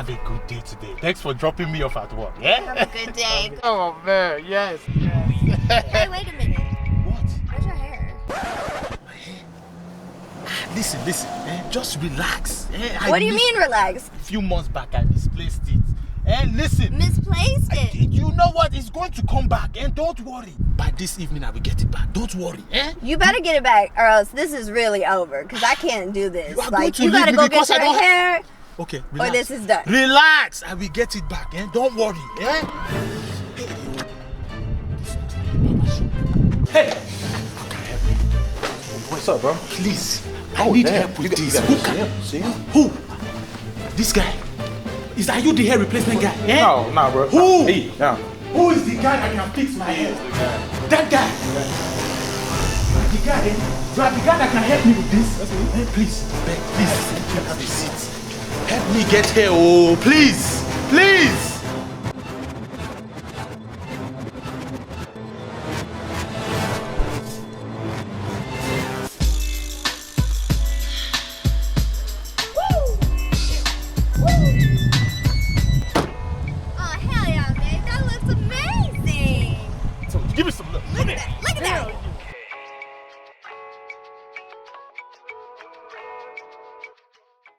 have a good day today. Thanks for dropping me off at work. Yeah? Have a good day. Oh man, yes. Hey, wait a minute. What? Where's your hair? My hair? Listen, just relax. What do you mean, relax? A few months back, I misplaced it. And listen. Misplaced it? You know what? It's going to come back. And don't worry. By this evening, I will get it back. Don't worry. You better get it back, or else this is really over. Because I can't do this. You gotta go get your hair. Okay, relax. Or this is done. Relax. I will get it back. Don't worry. Hey! What's up, bro? Please. I need help with this. Who can? See him? Who? This guy. Are you the hair replacement guy? No, bro. Who? No. Who is the guy that can fix my hair? That guy. The guy. You are the guy that can help me with this. Please, please, have a seat. Help me get here, oh, please, please. Give me some look. Look at that.